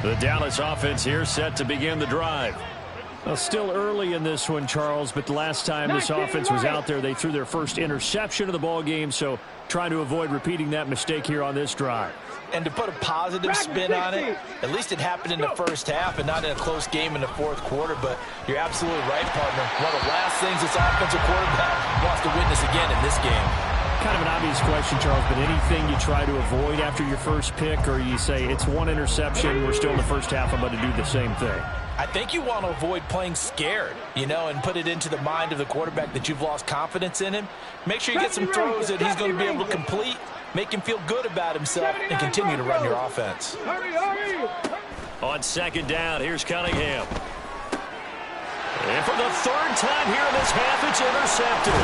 The Dallas offense here set to begin the drive. Well, still early in this one, Charles, but the last time this offense was out there, they threw their first interception of the ball game, so trying to avoid repeating that mistake here on this drive. And to put a positive spin on it, at least it happened in the first half and not in a close game in the fourth quarter, but you're absolutely right, partner. One of the last things this offensive quarterback wants to witness again in this game. Kind of an obvious question, Charles, but anything you try to avoid after your first pick, or you say it's one interception, we're still in the first half, I'm going to do the same thing? I think you want to avoid playing scared, and put it into the mind of the quarterback that you've lost confidence in him. Make sure you get some throws that he's going to be able to complete, make him feel good about himself, and continue to run your offense. On second down, here's Cunningham. And for the third time here in this half, it's intercepted.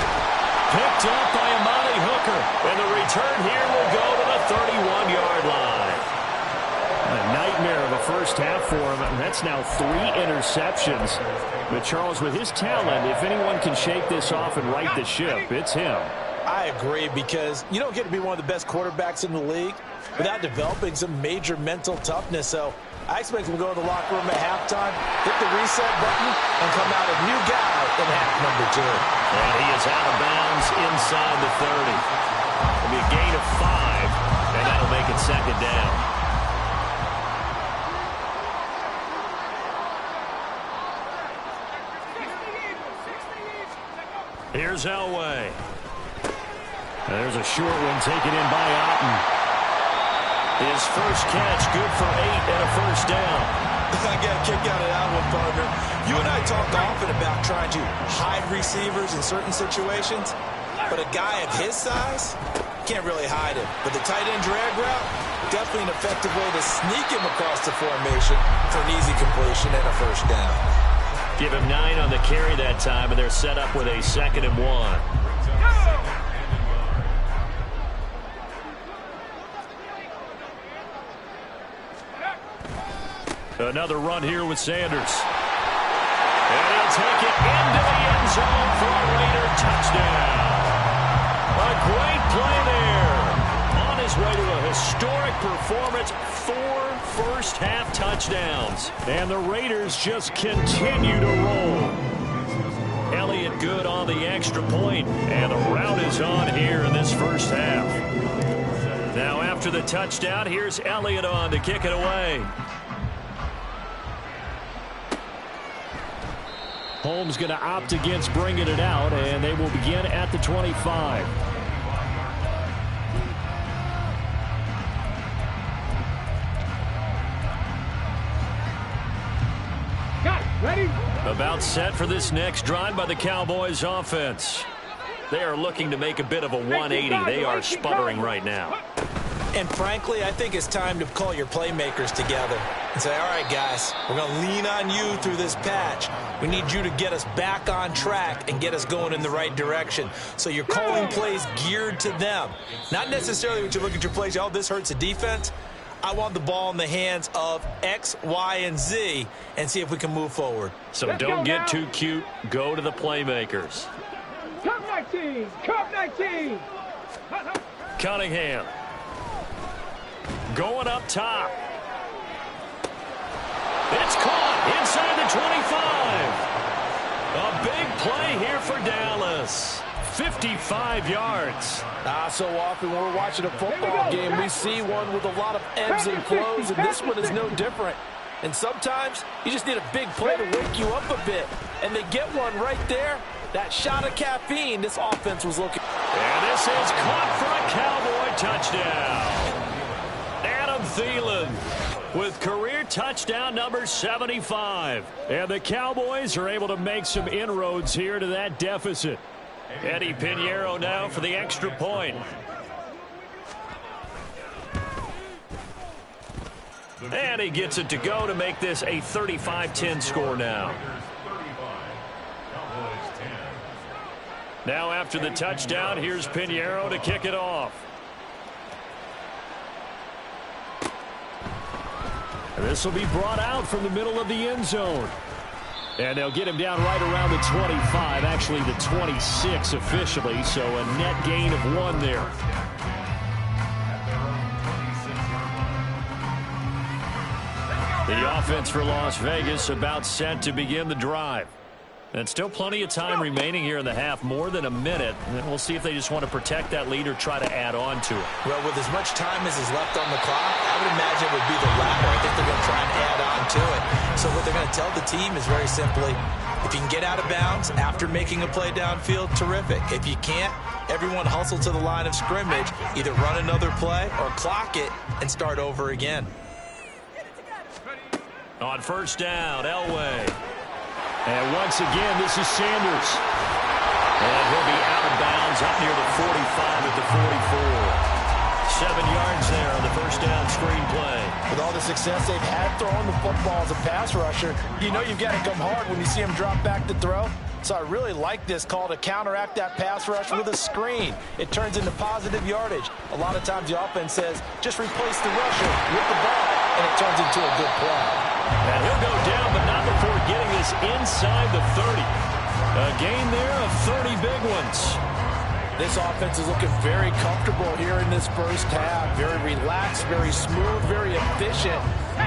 Picked up by Amani Hooker. And the return here will go to the 31-yard line. A nightmare of a first half for him. That's now 3 interceptions. But Charles, with his talent, if anyone can shake this off and right the ship, it's him. I agree, because you don't get to be one of the best quarterbacks in the league without developing some major mental toughness. So I expect him to go to the locker room at halftime, hit the reset button, and come out a new guy in half number 2. And he is out of bounds inside the 30. It'll be a gain of 5, and that'll make it second down. Here's Elway. There's a short one taken in by Otten. His first catch, good for 8 and a first down. I got a kick out of that one, partner. You and I talk often about trying to hide receivers in certain situations, but a guy of his size can't really hide him. But the tight end drag route, definitely an effective way to sneak him across the formation for an easy completion and a first down. Give him 9 on the carry that time, and they're set up with a 2nd and 1. Another run here with Sanders. And he'll take it into the end zone for a Raider touchdown. A great play there. On his way to a historic performance, 4 first-half touchdowns. And the Raiders just continue to roll. Elliott good on the extra point, and the route is on here in this first half. Now after the touchdown, here's Elliott on to kick it away. Holmes going to opt against bringing it out, and they will begin at the 25. Ready? About set for this next drive by the Cowboys offense. They are looking to make a bit of a 180. They are sputtering right now. And frankly, I think it's time to call your playmakers together and say, all right, guys, we're going to lean on you through this patch. We need you to get us back on track and get us going in the right direction. So you're calling plays geared to them. Not necessarily when you look at your plays, oh, this hurts the defense. I want the ball in the hands of X, Y, and Z and see if we can move forward. So don't get too cute. Go to the playmakers. Cup 19! Cup 19! Cunningham. Going up top. It's caught inside the 25. A big play here for Dallas. 55 yards. So often when we're watching a football game, we see one with a lot of ebbs and flows, and this one is no different. And sometimes you just need a big play to wake you up a bit. And they get one right there. That shot of caffeine this offense was looking. And this is caught for a Cowboy touchdown. Adam Thielen with career touchdown number 75. And the Cowboys are able to make some inroads here to that deficit. Eddie Pinheiro now for the extra point. And he gets it to go to make this a 35-10 score now. Now after the touchdown, here's Pinheiro to kick it off. And this will be brought out from the middle of the end zone. And they'll get him down right around the 25, actually the 26 officially, so a net gain of 1 there. The offense for Las Vegas about set to begin the drive. And still plenty of time remaining here in the half, more than a minute. And we'll see if they just want to protect that lead or try to add on to it. Well, with as much time as is left on the clock, I would imagine it would be the latter. I think they're going to try and add on to it. So what they're going to tell the team is very simply, if you can get out of bounds after making a play downfield, terrific. If you can't, everyone hustle to the line of scrimmage, either run another play or clock it and start over again. On first down, Elway. And once again, this is Sanders. And he'll be out of bounds up near the 45 at the 44. 7 yards there on the first down screen play. With all the success they've had throwing the football as a pass rusher, you know you've got to come hard when you see him drop back to throw. So I really like this call to counteract that pass rush with a screen. It turns into positive yardage. A lot of times the offense says, just replace the rusher with the ball, and it turns into a good play. And he'll go down, but not before getting this inside the 30. A gain there of 30 big ones. This offense is looking very comfortable here in this first half. Very relaxed, very smooth, very efficient.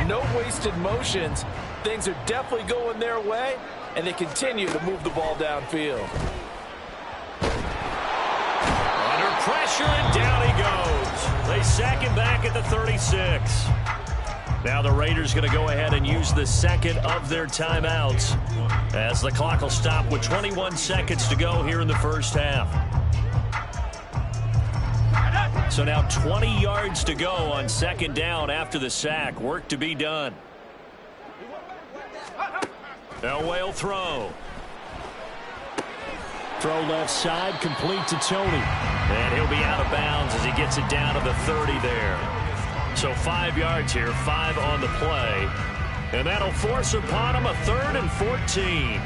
No wasted motions. Things are definitely going their way, and they continue to move the ball downfield. Under pressure, and down he goes. They sack him back at the 36. Now the Raiders going to go ahead and use the second of their timeouts as the clock will stop with 21 seconds to go here in the first half. So now 20 yards to go on second down after the sack. Work to be done. Elway will throw. Throw left side, complete to Tony. And he'll be out of bounds as he gets it down to the 30 there. So 5 yards here, 5 on the play. And that'll force upon him a 3rd and 14.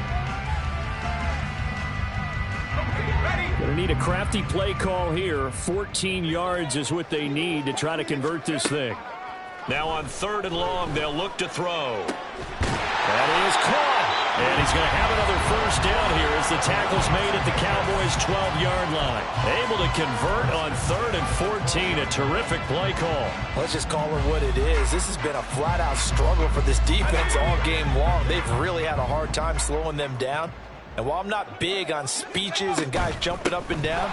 Gonna need a crafty play call here. 14 yards is what they need to try to convert this thing. Now on 3rd and long, they'll look to throw. That is caught. And he's going to have another first down here as the tackle's made at the Cowboys' 12-yard line. Able to convert on 3rd and 14. A terrific play call. Let's just call it what it is. This has been a flat-out struggle for this defense all game long. They've really had a hard time slowing them down. And while I'm not big on speeches and guys jumping up and down,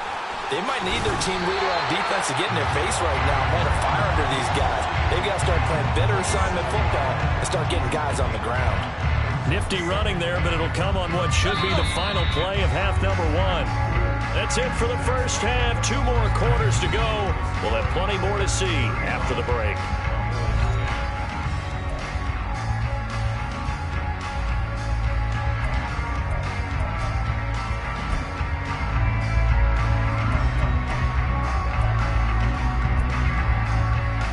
they might need their team leader on defense to get in their face right now and light a fire under these guys. They've got to start playing better assignment football and start getting guys on the ground. Nifty running there, but it'll come on what should be the final play of half number 1. That's it for the first half. 2 more quarters to go. We'll have plenty more to see after the break.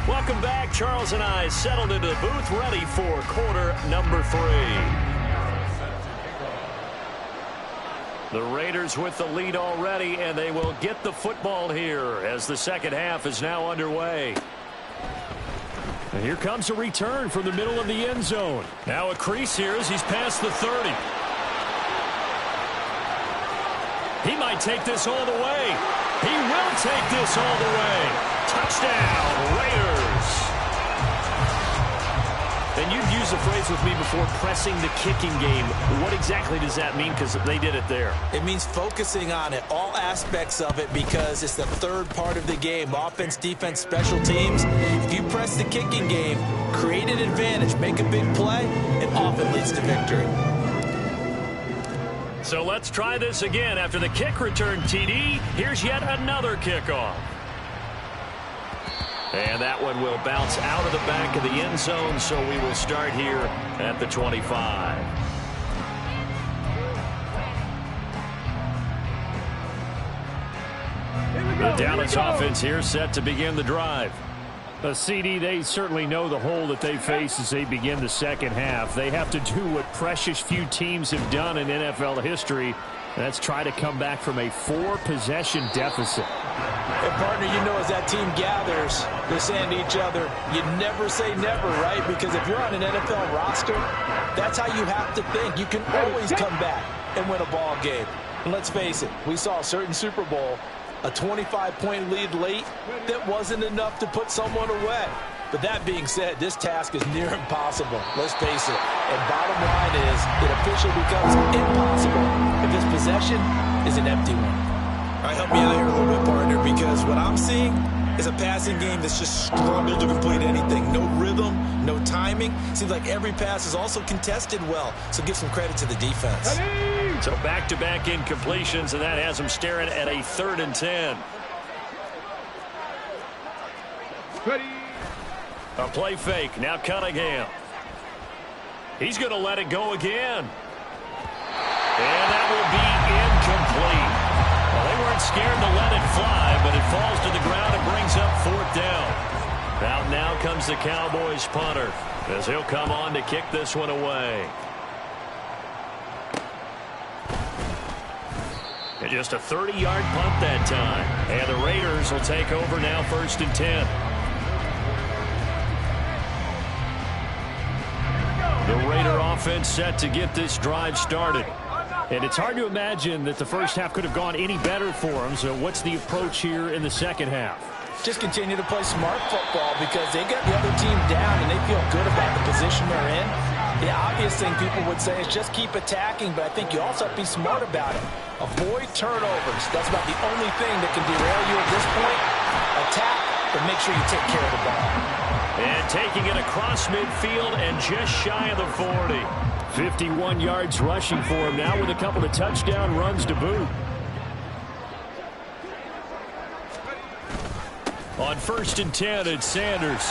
Welcome back. Charles and I settled into the booth, ready for quarter number 3. The Raiders with the lead already, and they will get the football here as the second half is now underway. And here comes a return from the middle of the end zone. Now a crease here as he's past the 30. He might take this all the way. He will take this all the way. Touchdown, Raiders. And you've used the phrase with me before, pressing the kicking game. What exactly does that mean? Because they did it there. It means focusing on it, all aspects of it, because it's the third part of the game. Offense, defense, special teams. If you press the kicking game, create an advantage, make a big play, it often leads to victory. So let's try this again. After the kick return TD, here's yet another kickoff. And that one will bounce out of the back of the end zone, so we will start here at the 25. The Dallas offense here set to begin the drive. CD, they certainly know the hole that they face as they begin the second half. They have to do what precious few teams have done in NFL history. That's try to come back from a 4-possession deficit. Hey, partner, you know as that team gathers, they're saying to each other, you never say never, right? Because if you're on an NFL roster, that's how you have to think. You can always come back and win a ball game. And let's face it, we saw a certain Super Bowl, a 25-point lead late that wasn't enough to put someone away. But that being said, this task is near impossible. Let's face it. And bottom line is, it officially becomes impossible if this possession is an empty one. All right, help me out here a little bit, partner, because what I'm seeing is a passing game that's just struggled to complete anything. No rhythm, no timing. Seems like every pass is also contested well, so give some credit to the defense. So back-to-back incompletions, and that has them staring at a 3rd and 10. Ready. A play fake. Now Cunningham. He's going to let it go again. And that will be incomplete. Well, they weren't scared to let it fly, but it falls to the ground and brings up 4th down. Now comes the Cowboys punter, as he'll come on to kick this one away. And just a 30-yard punt that time. And the Raiders will take over now 1st and 10. The Raider offense set to get this drive started. And it's hard to imagine that the first half could have gone any better for them. So what's the approach here in the second half? Just continue to play smart football because they got the other team down and they feel good about the position they're in. The obvious thing people would say is just keep attacking, but I think you also have to be smart about it. Avoid turnovers. That's about the only thing that can derail you at this point. Attack, but make sure you take care of the ball. And taking it across midfield and just shy of the 40. 51 yards rushing for him now with a couple of touchdown runs to boot. On 1st and 10, it's Sanders.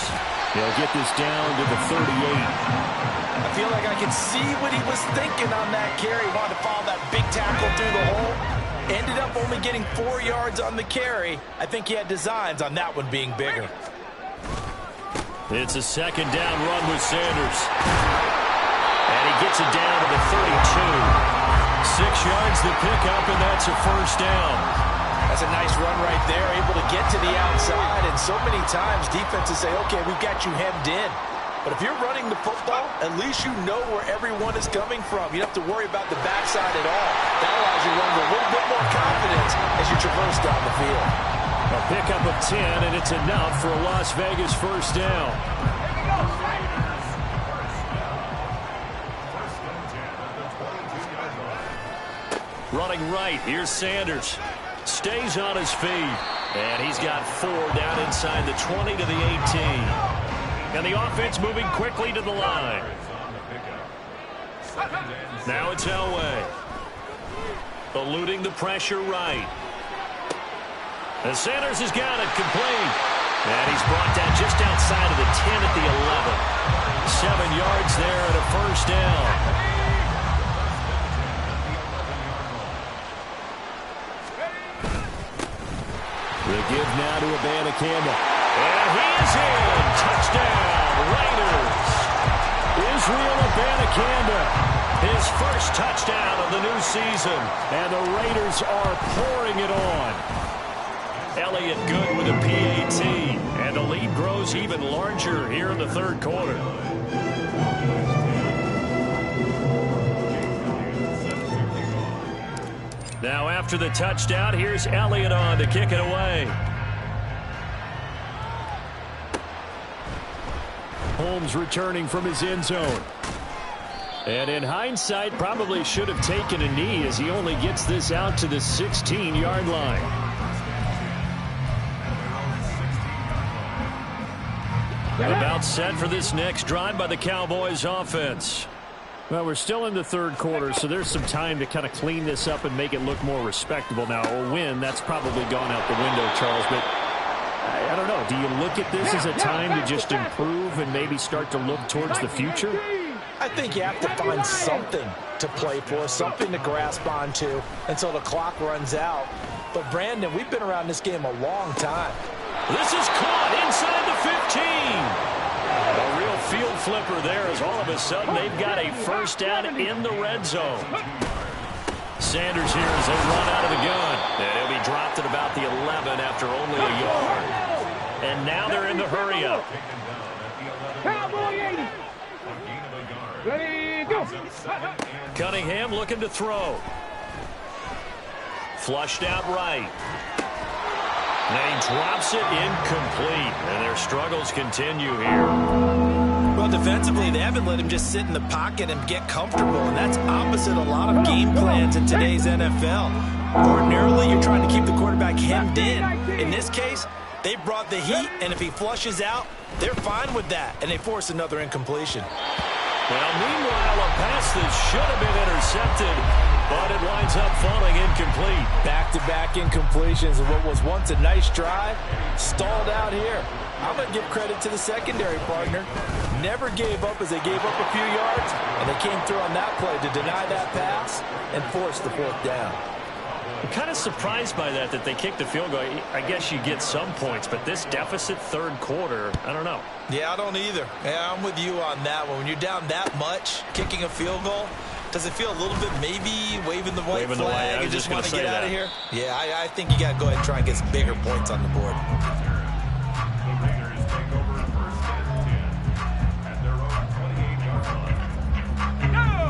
He'll get this down to the 38. I feel like I can see what he was thinking on that carry. He wanted to follow that big tackle through the hole. Ended up only getting 4 yards on the carry. I think he had designs on that one being bigger. It's a 2nd down run with Sanders. And he gets it down to the 32. 6 yards to pick up, and that's a 1st down. That's a nice run right there, able to get to the outside. And so many times defenses say, okay, we've got you hemmed in. But if you're running the football, at least you know where everyone is coming from. You don't have to worry about the backside at all. That allows you to run with a little bit more confidence as you traverse down the field. A pickup of 10, and it's enough for a Las Vegas 1st down. Running right, here's Sanders. Stays on his feet. And he's got 4 down inside the 20 to the 18. And the offense moving quickly to the line. Now it's Elway. Eluding the pressure right. And Sanders has got it complete. And he's brought down just outside of the 10 at the 11. 7 yards there and a 1st down. The give now to Abanikanda. And he is in. Touchdown, Raiders. Israel Abanikanda. His 1st touchdown of the new season. And the Raiders are pouring it on. Elliott good with a PAT. And the lead grows even larger here in the 3rd quarter. Now after the touchdown, here's Elliott on to kick it away. Holmes returning from his end zone. And in hindsight, probably should have taken a knee as he only gets this out to the 16-yard line. About set for this next drive by the Cowboys offense. Well, we're still in the 3rd quarter, so there's some time to kind of clean this up and make it look more respectable. Now, a win, that's probably gone out the window, Charles, but I don't know. Do you look at this as a time to just improve and maybe start to look towards the future? I think you have to find something to play for, something to grasp onto until the clock runs out. But, Brandon, we've been around this game a long time. This is caught inside the 15. A real field flipper there as all of a sudden they've got a 1st down in the red zone. Sanders here as they run out of the gun. And he'll be dropped at about the 11 after only a yard. And now they're in the hurry-up. Cowboy 80. Ready, go. Cunningham looking to throw. Flushed out right. And he drops it incomplete, and their struggles continue here. Well, defensively, they haven't let him just sit in the pocket and get comfortable, and that's opposite a lot of game plans in today's NFL. Ordinarily, you're trying to keep the quarterback hemmed in. In this case, they brought the heat, and if he flushes out, they're fine with that, and they force another incompletion. Well, meanwhile, a pass that should have been intercepted, but it winds up falling incomplete. Back-to-back incompletions of what was once a nice drive, stalled out here. I'm going to give credit to the secondary partner. Never gave up as they gave up a few yards, and they came through on that play to deny that pass and force the fourth down. I'm kind of surprised by that they kicked the field goal. I guess you get some points, but this deficit third quarter, I don't know. Yeah, I don't either. Yeah, I'm with you on that one. When you're down that much, kicking a field goal, does it feel a little bit maybe waving the white flag and just want to get out of here? Yeah, I think you got to go ahead and try and get some bigger points on the board.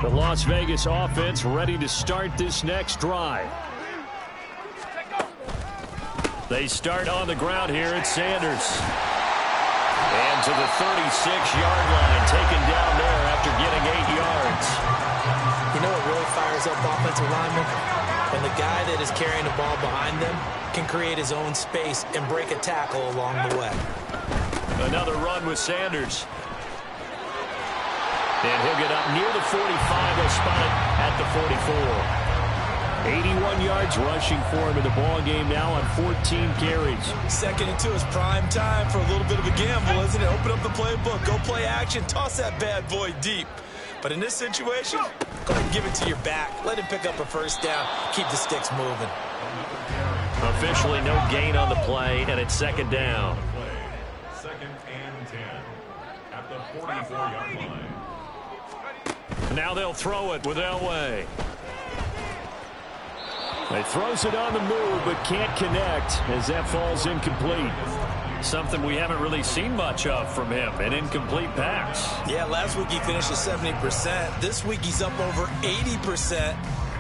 The Las Vegas offense ready to start this next drive. They start on the ground here at Sanders. And to the 36-yard line, taken down there after getting 8 yards. You know what really fires up offensive linemen? When the guy that is carrying the ball behind them can create his own space and break a tackle along the way. Another run with Sanders. And he'll get up near the 45. He'll spot it at the 44. 81 yards rushing for him in the ball game now on 14 carries. 2nd and 2 is prime time for a little bit of a gamble, isn't it? Open up the playbook, go play action, toss that bad boy deep. But in this situation, go ahead and give it to your back. Let him pick up a first down. Keep the sticks moving. Officially no gain on the play, and it's 2nd down. 2nd and 10 at the 44-yard line. Now they'll throw it with Elway. He throws it on the move, but can't connect as that falls incomplete. Something we haven't really seen much of from him, an incomplete pass. Yeah, last week he finished at 70%. This week he's up over 80%.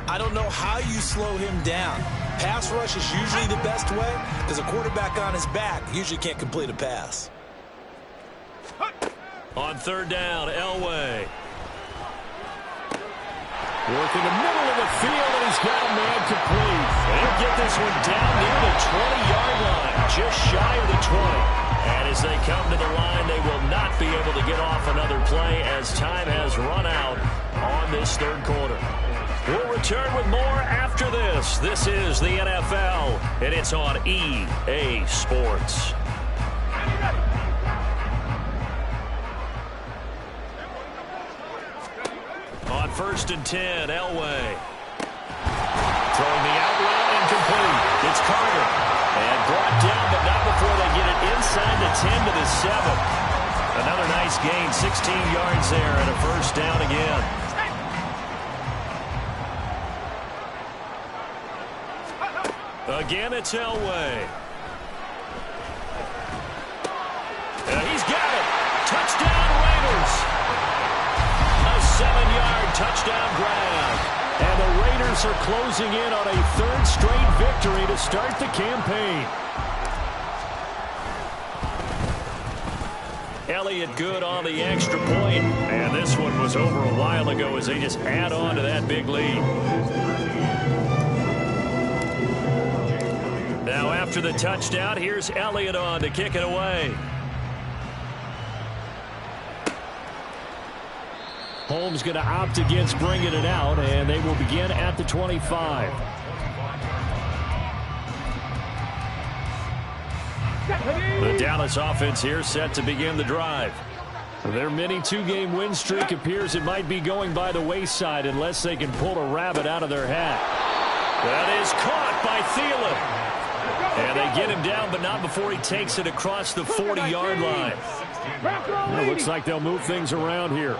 I don't know how you slow him down. Pass rush is usually the best way because a quarterback on his back usually can't complete a pass. On 3rd down, Elway. Working the middle of the field, and he's got a man complete. And he'll get this one down near the 20-yard line, just shy of the 20. And as they come to the line, they will not be able to get off another play as time has run out on this 3rd quarter. We'll return with more after this. This is the NFL, and it's on EA Sports. On 1st and 10, Elway. Throwing the out route incomplete. It's Carter. And brought down, but not before they get it inside the 10 to the 7. Another nice gain, 16 yards there, and a first down again. Again, it's Elway. He's got it. Touchdown, Raiders. A 7-yard touchdown grab. And the Raiders are closing in on a 3rd straight victory to start the campaign. Elliott good on the extra point. And this one was over a while ago as they just add on to that big lead. Now after the touchdown, here's Elliott on to kick it away. Holmes going to opt against bringing it out, and they will begin at the 25. The Dallas offense here set to begin the drive. Their mini 2-game win streak appears it might be going by the wayside unless they can pull a rabbit out of their hat. That is caught by Thielen. And they get him down, but not before he takes it across the 40-yard line. It looks like they'll move things around here.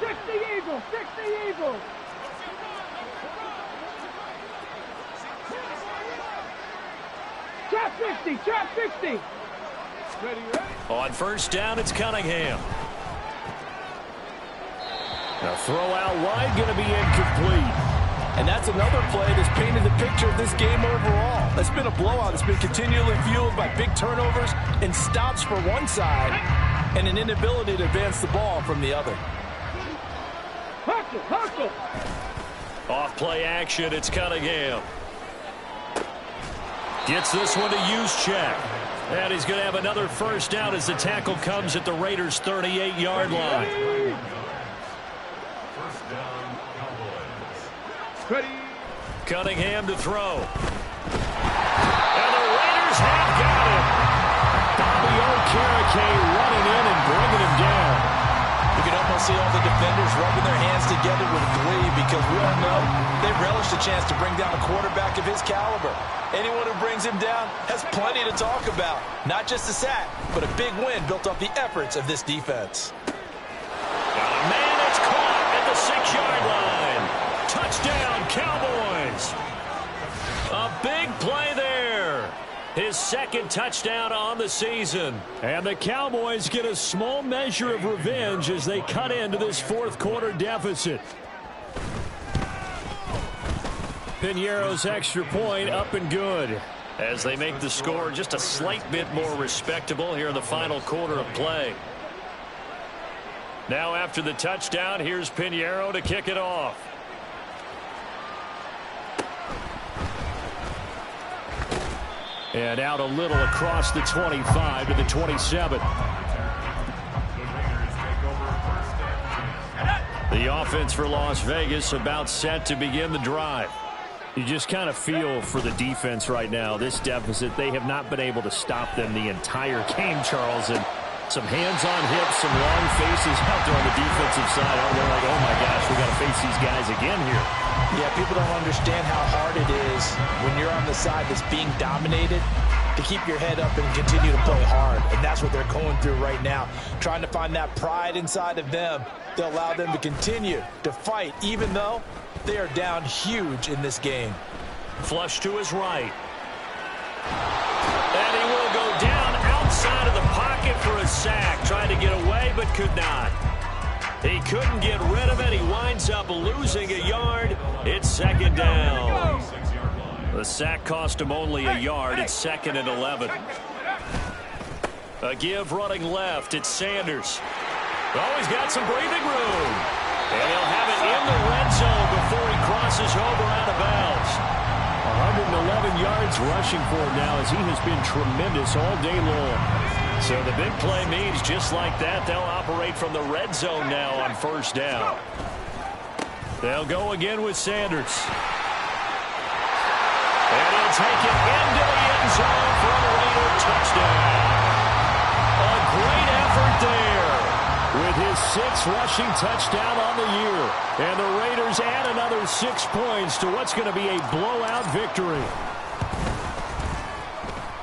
60 Eagles, 60 Eagles. Trap 60, trap 60. Ready? On 1st down, it's Cunningham. The throw out wide going to be incomplete. And that's another play that's painted the picture of this game overall. It's been a blowout. It's been continually fueled by big turnovers and stops for one side and an inability to advance the ball from the other. Hustle. Off play action, it's Cunningham. Gets this one to Juszczyk. And he's going to have another first down as the tackle comes at the Raiders' 38-yard line. First down, Cowboys. Ready. Cunningham to throw. And the Raiders have got him. Bobby Okereke running in and bringing him down. You can almost see all the defenders rubbing their hands together with glee because we all know they relish the chance to bring down a quarterback of his caliber. Anyone who brings him down has plenty to talk about. Not just a sack, but a big win built off the efforts of this defense. Got a man that's caught at the 6-yard line. Touchdown, Cowboys. A big play there. His second touchdown on the season. And the Cowboys get a small measure of revenge as they cut into this fourth quarter deficit. Piñeiro's extra point up and good. As they make the score just a slight bit more respectable here in the final quarter of play. Now after the touchdown, here's Piñeiro to kick it off. And out a little across the 25 to the 27. The offense for Las Vegas about set to begin the drive. You just kind of feel for the defense right now. This deficit, they have not been able to stop them the entire game, Charles. And some hands on hips, some long faces out there on the defensive side. They're like, oh my gosh, we got to face these guys again here. Yeah, people don't understand how hard it is when you're on the side that's being dominated to keep your head up and continue to play hard. And that's what they're going through right now, trying to find that pride inside of them to allow them to continue to fight, even though they are down huge in this game. Flush to his right. And he will go down outside of the pocket for a sack. Tried to get away, but could not. He couldn't get rid of it. He winds up losing a yard. It's second down. The sack cost him only a yard. It's 2nd and 11. A give running left. It's Sanders. Oh, he's got some breathing room. And he'll have it in the red zone before he crosses over out of bounds. 111 yards rushing for him now as he has been tremendous all day long. So the big play means just like that, they'll operate from the red zone now on first down. They'll go again with Sanders. And he'll take it into the end zone for a Raider touchdown. A great effort there. With his 6th rushing touchdown on the year. And the Raiders add another 6 points to what's going to be a blowout victory.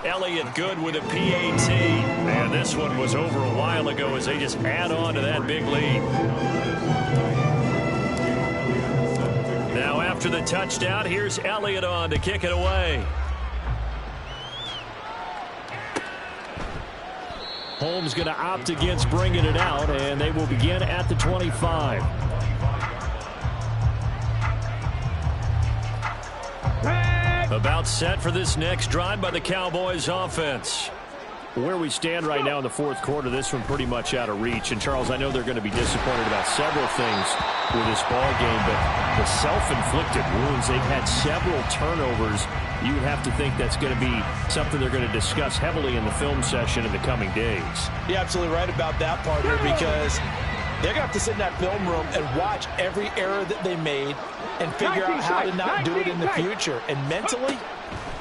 Elliott good with a PAT. And this one was over a while ago as they just add on to that big lead. Now after the touchdown, here's Elliott on to kick it away. Holmes going to opt against bringing it out, and they will begin at the 25. About set for this next drive by the Cowboys offense. Where we stand right now in the fourth quarter, this one pretty much out of reach. And, Charles, I know they're going to be disappointed about several things with this ball game, but the self-inflicted wounds, they've had several turnovers. You would have to think that's going to be something they're going to discuss heavily in the film session in the coming days. You're absolutely right about that, partner, because they're going to have to sit in that film room and watch every error that they made and figure out how to not do it in the future. And mentally,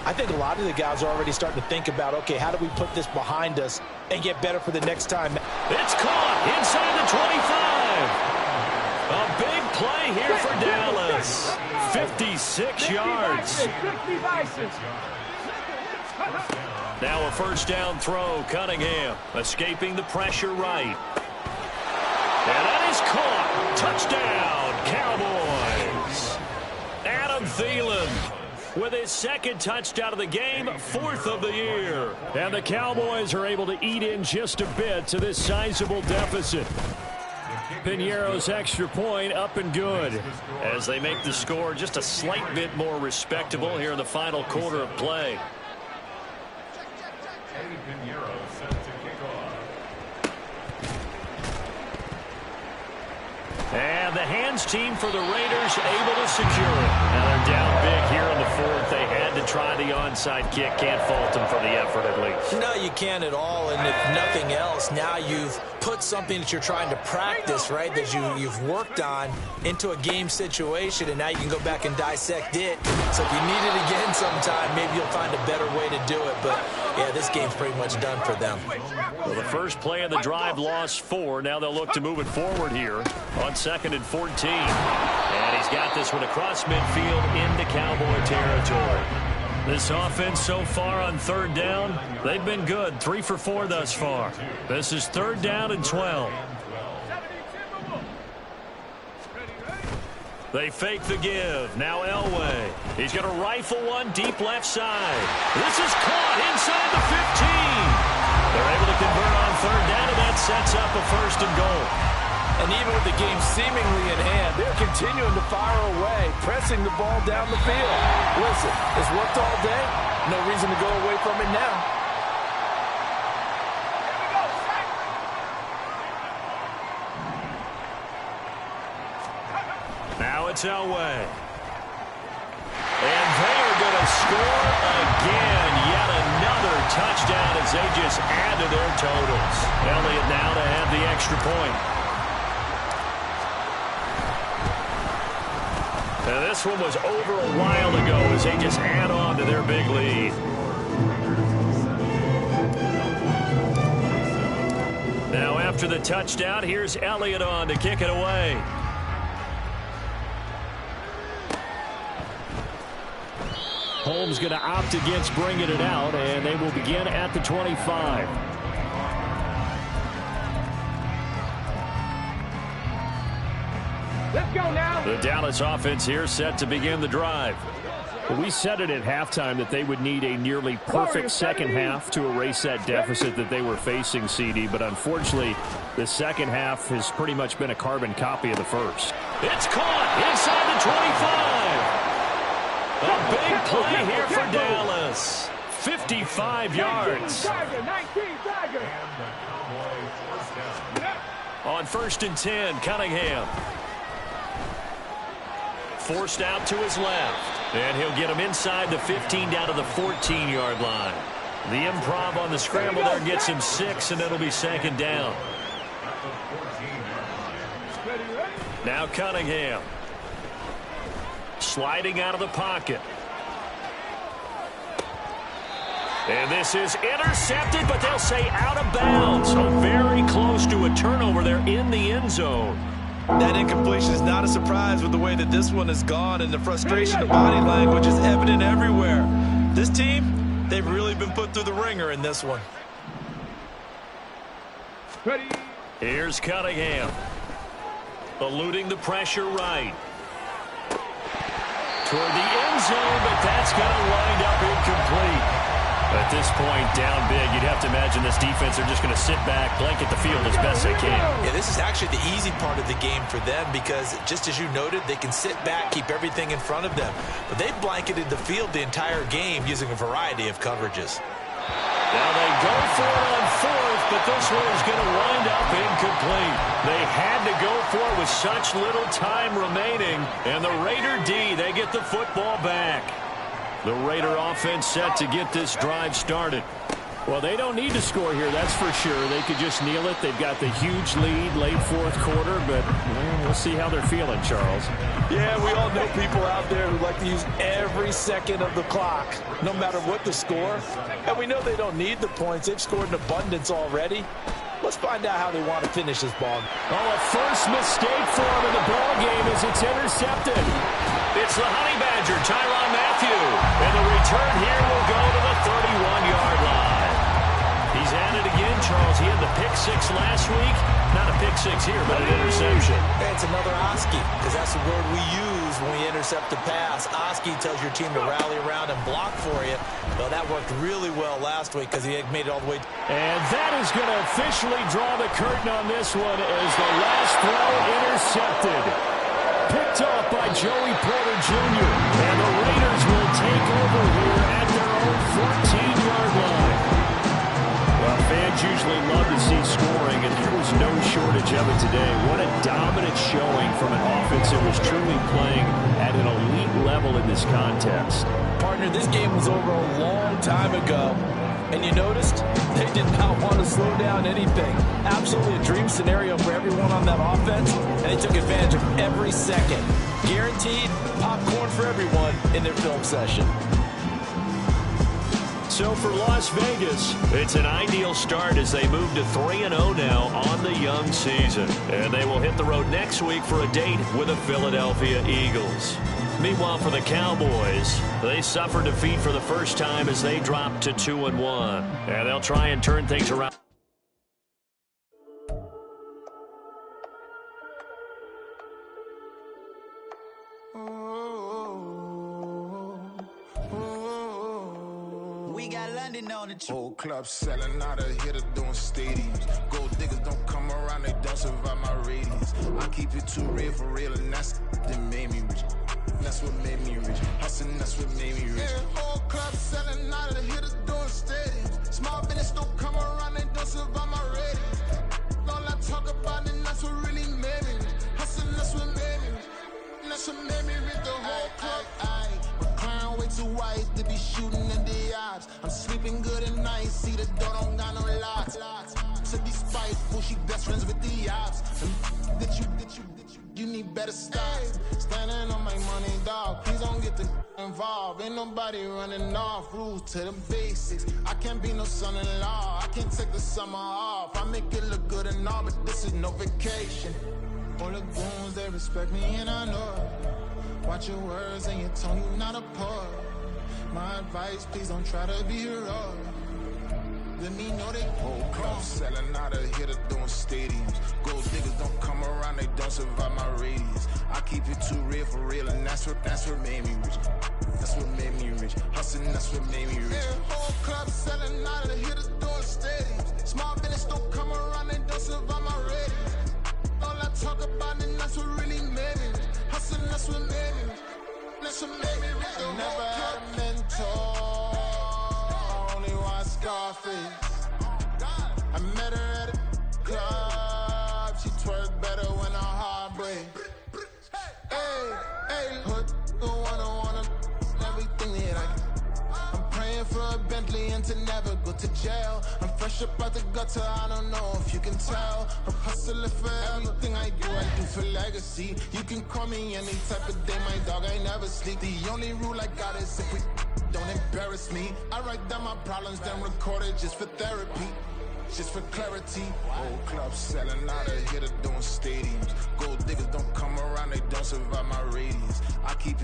I think a lot of the guys are already starting to think about, okay, how do we put this behind us and get better for the next time? It's caught inside the 25. A big play here for Dallas. 56 yards. Now a first down throw. Cunningham escaping the pressure right. And that is caught. Touchdown, Cowboys. Adam Thielen with his 2nd touchdown of the game, 4th of the year. And the Cowboys are able to eat in just a bit to this sizable deficit. Pinero's extra point up and good as they make the score just a slight bit more respectable here in the final quarter of play. Eddie Pinheiro set to kick off. And the hands team for the Raiders able to secure it. Now they're down big here in the fourth. They had to try the onside kick. Can't fault them for the effort at least. No, you can't at all. And if nothing else, now you've put something that you're trying to practice, right, that you've worked on into a game situation, and now you can go back and dissect it. So if you need it again sometime, maybe you'll find a better way to do it. But, yeah, this game's pretty much done for them. Well, the first play of the drive lost 4. Now they'll look to move it forward here on 2nd and 14. And he's got this one across midfield into Cowboy territory. This offense so far on 3rd down, they've been good. 3 for 4 thus far. This is 3rd down and 12. They fake the give. Now Elway. He's going to rifle one deep left side. This is caught inside the 15. They're able to convert on 3rd down, and that sets up a 1st and goal. And even with the game seemingly in hand, they're continuing to fire away, pressing the ball down the field. Listen, it's worked all day. No reason to go away from it now. Now it's Elway. And they are going to score again. Yet another touchdown as they just add to their totals. Elliott now to have the extra point. Now this one was over a while ago as they just add on to their big lead. Now after the touchdown, here's Elliott on to kick it away. Holmes going to opt against bringing it out, and they will begin at the 25. Let's go now. The Dallas offense here set to begin the drive. We said it at halftime that they would need a nearly perfect second half to erase that deficit that they were facing, CD, but unfortunately, the second half has pretty much been a carbon copy of the first. It's caught inside the 25. A big play here for Dallas. 55 yards. On 1st and 10, Cunningham. Forced out to his left. And he'll get him inside the 15 down to the 14-yard line. The improv on the scramble there gets him 6, and it'll be 2nd down. Now Cunningham. Sliding out of the pocket. And this is intercepted, but they'll say out of bounds. So very close to a turnover there in the end zone. That incompletion is not a surprise with the way that this one has gone, and the frustration of body language is evident everywhere. This team, they've really been put through the ringer in this one. Ready. Here's Cunningham. Eluding the pressure right. Toward the end zone, but that's going to wind up incomplete. At this point, down big, you'd have to imagine this defense are just going to sit back, blanket the field as best they can. Yeah, this is actually the easy part of the game for them because, just as you noted, they can sit back, keep everything in front of them. But they've blanketed the field the entire game using a variety of coverages. Now they go for it on 4th, but this one is going to wind up incomplete. They had to go for it with such little time remaining, and the Raider D, they get the football back. The Raider offense set to get this drive started. Well, they don't need to score here, that's for sure. They could just kneel it. They've got the huge lead late 4th quarter, but we'll see how they're feeling, Charles. Yeah, we all know people out there who like to use every second of the clock, no matter what the score. And we know they don't need the points. They've scored in abundance already. Let's find out how they want to finish this ball. Oh, a first mistake for him in the ball game as it's intercepted. It's the Honey Badger, Tyrann Mathieu. And the return here will go to the 31-yard line. He's at it again, Charles. He had the pick 6 last week. Not a pick 6 here, but an interception. It's another Oski, because that's the word we use when we intercept a pass. Oski tells your team to rally around and block for you. Well, that worked really well last week because he had made it all the way. And that is going to officially draw the curtain on this one as the last throw intercepted. Picked off by Joey Porter Jr. And the Raiders will take over here at their own 14-yard line. Well, fans usually love to see scoring, and there was no shortage of it today. What a dominant showing from an offense that was truly playing at an elite level in this contest. Partner, this game was over a long time ago. And you noticed they did not want to slow down anything. Absolutely a dream scenario for everyone on that offense, and they took advantage of every second. Guaranteed popcorn for everyone in their film session. So for Las Vegas, it's an ideal start as they move to 3-0 now on the young season. And they will hit the road next week for a date with the Philadelphia Eagles. Meanwhile, for the Cowboys, they suffered defeat for the first time as they dropped to 2-1. And they'll try and turn things around. We got London on the whole club selling out of hitter doing stadiums. Gold diggers don't come around, they don't survive my radius. I keep it too real for real, and that's that made me rich. That's what made me rich. Hustling, that's what made me rich. Yeah, whole club selling out of hitters doing stadiums. Small business don't come around, they don't survive my radius. All I talk about, and that's what really made me rich. Hustling, that's what made me rich. That's what made me rich. The whole club. McLaren way too white to be shooting in the odds. I'm sleeping good at night, see the door don't got no locks. To be spiteful, she best friends with the ops. You need better stop. Standing on my money, dog. Please don't get involved. Ain't nobody running off. Rules to the basics. I can't be no son-in-law. I can't take the summer off. I make it look good and all, but this is no vacation. All the goons, they respect me and I know it. Watch your words and your tone, you not a poet. My advice, please don't try to be heroic. Let me know they whole club selling out of hitter doing stadiums. Gold diggers don't come around, they don't survive my radius. I keep it too real for real, and that's what made me rich. That's what made me rich. Hustling, that's what made me rich. Yeah, whole club selling out of hitters doing stadiums. Small business don't come around, they don't survive my radius. All I talk about, and that's what really made me rich. Hustling, that's what made me rich. That's what made me rich. I never had a mentor. Only watch Scarface. I met her at a club. She twerk better when her heart breaks. Hey, put the one everything that I can. I'm praying for a Bentley and to never go to jail. I'm fresh up out the gutter, I don't know if you can tell. I'm hustling for everything I do for legacy. You can call me any type of day, my dog, I never sleep. The only rule I got is if we don't embarrass me. I write down my problems, then record it just for therapy. Just for clarity. Whole club selling out of hitter doing stadiums. Gold diggers don't come around, they don't survive my radius. I keep it